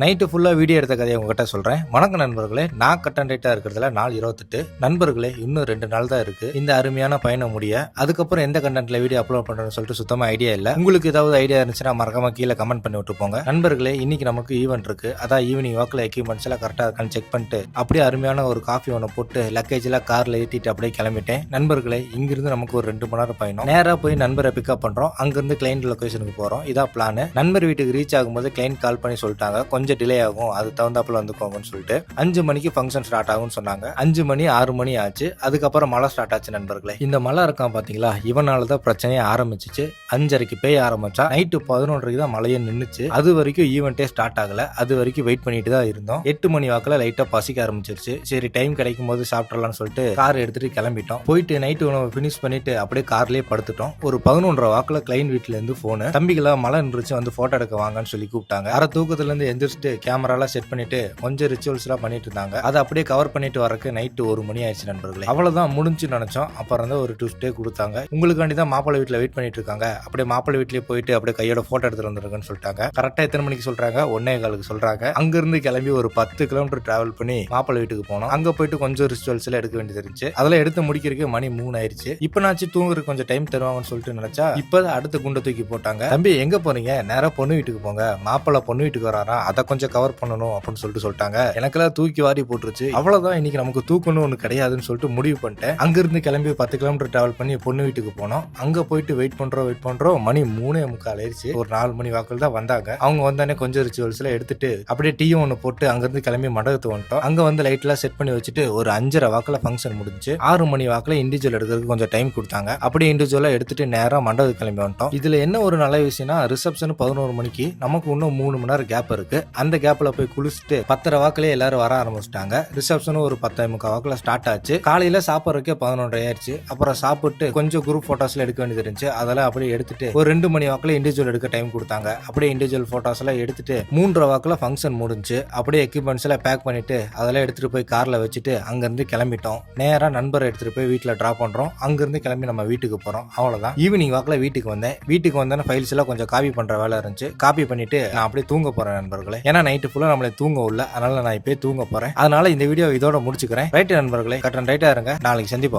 Night ஃபுல்லாக video எடுத்த கதையை உங்ககிட்ட சொல்கிறேன். வணக்கம் நண்பர்களே, நான் கட்டன் ரைட்டாக இருக்கிறதுல நாள் 28 நண்பர்களே, இன்னும் 2 நாள் தான் இருக்குது இந்த அருமையான பயணம் முடிய. அதுக்கப்புறம் எந்த கண்டென்ட்ல வீடியோ அப்லோட் பண்ணுறேன்னு சொல்லிட்டு சுத்தமாக ஐடியா இல்லை. உங்களுக்கு ஏதாவது ஐடியா இருந்துச்சுன்னா மறக்காம கீழே கமெண்ட் பண்ணி விட்டு போங்க. நண்பர்களே, இன்னைக்கு நமக்கு ஈவெண்ட் இருக்குது. அதான் ஈவினிங் வாக்கில் எக்யூப்மெண்ட்ஸ் எல்லாம் கரெக்டாக இருக்கான்னு செக் பண்ணிட்டு அப்படியே அருமையான ஒரு காஃபி ஒன்று போட்டு லக்கேஜ் எல்லாம் காரில் ஏற்றிட்டு அப்படியே கிளம்பிட்டேன். நண்பர்களே, இங்கிருந்து நமக்கு ஒரு 2 மணி நேரம் பயணம். நேராக போய் நண்பரை பிக்கப் பண்ணுறோம். அங்கிருந்து கிளைண்ட் லொகேஷனுக்கு போகிறோம். இதான் பிளான். நண்பர் வீட்டுக்கு ரீச் ஆகும்போது கிளைண்ட் கால் பண்ணி சொல்லிட்டாங்க, கொஞ்சம் டிலே ஆகும், அது தகுந்தாப்புல வந்துக்கோங்கன்னு சொல்லிட்டு 5 மணிக்கு ஃபங்க்ஷன் ஸ்டார்ட் ஆகும்னு சொன்னாங்க. 5 மணி 6 மணி ஆச்சு. அதுக்கப்புறம் மழை ஸ்டார்ட் ஆச்சு. நண்பர்களே, இந்த மழை இருக்கான் பாத்தீங்களா, இவனால தான் பிரச்சனையே ஆரம்பிச்சிச்சு. 5:30க்கு பேய ஆரம்பிச்சா நைட்டு 11:30க்கு தான் மழையே நின்னுச்சு. அது வரைக்கும் ஈவெண்டே ஸ்டார்ட் ஆகல. அது வரைக்கும் வெயிட் பண்ணிட்டு தான் இருந்தோம். 8 மணி வாக்குல லைட்டா பசிக்க ஆரம்பிச்சிருச்சு. சரி, டைம் கிடைக்கும் போது சாப்பிடலாம்னு சொல்லிட்டு கார் எடுத்துட்டு கிளம்பிட்டோம். போயிட்டு நைட்டு உணவு பினிஷ் பண்ணிட்டு அப்படியே கார்லயே படுத்துட்டோம். ஒரு 11:30 வாக்குல கிளைண்ட் வீட்டுல இருந்து போன், தம்பிகளா மழை நின்றுச்சு, வந்து போட்டோ எடுக்க வாங்கன்னு சொல்லி கூப்பிட்டாங்க. அரை தூக்கத்துல இருந்து எந்திரிச்சிட்டு கேமராலாம் செட் பண்ணிட்டு கொஞ்சம் ரிச்சுவல்ஸ் எல்லாம் பண்ணிட்டு இருந்தாங்க. அதை அப்படியே கவர் பண்ணிட்டு வரக்கு நைட்டு 1 மணி ஆயிடுச்சு. நண்பர்களே, அவ்வளவுதான் முடிஞ்சு நினைச்சோம். அப்புறம் தான் ஒரு ட்விஸ்டே கொடுத்தாங்க. உங்களுக்காண்டி தான் மாப்பிள்ளை வீட்டுல வெயிட் பண்ணிட்டு இருக்காங்க, அப்படியே மாப்பிள்ளை வீட்லயே போயிட்டு அப்படியே கையோட போட்டோ எடுத்துட்டு வந்துருக்குன்னு சொல்லிட்டாங்க. கரெக்டா எத்தனை மணிக்கு சொல்றாங்க? 1:15 சொல்றாங்க. அங்க இருந்து கிளம்பி ஒரு 10 கிலோமீட்டர் டிராவல் பண்ணி மாப்பிள்ளை வீட்டுக்கு போனோம். அங்க போயிட்டு கொஞ்சம் ரிச்சுவல்ஸ் எல்லாம் எடுக்க வேண்டியது இருந்துச்சு. அதெல்லாம் எடுத்து முடிக்கிறதுக்கு மணி 3 ஆயிடுச்சு. இப்ப நாச்சு தூங்குறதுக்கு கொஞ்சம் டைம் தருவாங்கன்னு சொல்லிட்டு நினைச்சா இப்ப அடுத்த குண்டை தூக்கி போட்டாங்க. தம்பி, எங்க போறீங்க? நேரா பொண்ணு வீட்டுக்கு போங்க, மாப்பிள்ளை பொண்ணு வீட்டுக்கு வராரா, அதை கொஞ்சம் கவர் பண்ணணும் அப்படின்னு சொல்லிட்டாங்க. எனக்கெல்லாம் தூக்கி வாரி போட்டுருச்சு. அவ்வளவுதான், இன்னைக்கு நமக்கு தூக்கணும் ஒண்ணு கிடையாதுன்னு சொல்லிட்டு முடிவு பண்ணிட்டேன். அங்கிருந்து கிளம்பி 10 கிலோமீட்டர் டிராவல் பண்ணி பொண்ணு வீட்டுக்கு போனோம். அங்க போயிட்டு வெயிட் பண்றோம். மணி 3:45 ஆயிடுச்சு. ஒரு 4 மணி வாக்குல தான் வந்தாங்க. அவங்க வந்தானே கொஞ்சம் ரிச்சுவல்ஸ் எல்லாம் எடுத்துட்டு அப்படியே டீ ஒன்று போட்டு அங்கிருந்து கிளம்பி மண்டபத்துக்கு வந்துட்டோம். அங்க வந்து லைட் எல்லாம் செட் பண்ணி வச்சுட்டு ஒரு 5:30 வாக்குல ஃபங்க்ஷன் முடிஞ்சு 6 மணி வாக்குல இண்டிவிஜுவல் எடுக்கிறதுக்கு கொஞ்சம் டைம் கொடுத்தாங்க. அப்படியே இண்டிவிஜுவலா எடுத்துட்டு நேரம் மண்டபத்துக்கு கிளம்பி வந்துட்டோம். இதுல என்ன ஒரு நல்ல விஷயம்னா, ரிசப்ஷன் 11 மணிக்கு, நமக்கு இன்னும் 3 மணி நேரம் கேப் இருக்கு. அந்த கேப்ல போய் குளிச்சுட்டு 10:30 வாக்குலயே எல்லாரும் வர ஆரம்பிச்சிட்டாங்க. ரிசப்ஷனும் ஒரு 10:45 வாக்குல ஸ்டார்ட் ஆச்சு. காலையில சாப்பிட்றதுக்கே 11:30 ஆயிடுச்சு. அப்புறம் சாப்பிட்டு கொஞ்சம் குரூப் போட்டோஸ்ல எடுக்க வேண்டியது இருந்துச்சு. அதெல்லாம் அப்படியே எடுத்துட்டு ஒரு 2 மணி வாக்குல இண்டிவிஜுவல் எடுக்க டைம் கொடுத்தாங்க. அப்படியே இண்டிவிஜுவல் போட்டோஸ் எல்லாம் எடுத்துட்டு 3:30 வாக்குல ஃபங்க்ஷன் முடிஞ்சு அப்படியே எக்யூப்மெண்ட்ஸ் எல்லாம் பேக் பண்ணிட்டு அதெல்லாம் எடுத்துட்டு போய் கார்ல வச்சுட்டு அங்கிருந்து கிளம்பிட்டோம். நேரா நண்பரை எடுத்துட்டு போய் வீட்டுல டிராப் பண்றோம். அங்கிருந்து கிளம்பி நம்ம வீட்டுக்கு போறோம். அவ்வளவுதான். ஈவினிங் வாக்குல வீட்டுக்கு வந்தேன். வீட்டுக்கு வந்தேன், ஃபைல்ஸ் எல்லாம் கொஞ்சம் காப்பி பண்ற வேலை இருந்துச்சு. காப்பி பண்ணிட்டு நான் அப்படியே தூங்க போறேன் நண்பர்களே. ஏன்னா நைட்டு ஃபுல்லா நம்மளை தூங்க உள்ள, அதனால நான் இப்பயே தூங்க போறேன். அதனால இந்த வீடியோ இதோட முடிச்சுக்கிறேன். ரைட் நண்பர்களே, கட்டன் ரைட்டா இருங்க. நாளைக்கு சந்திப்போம்.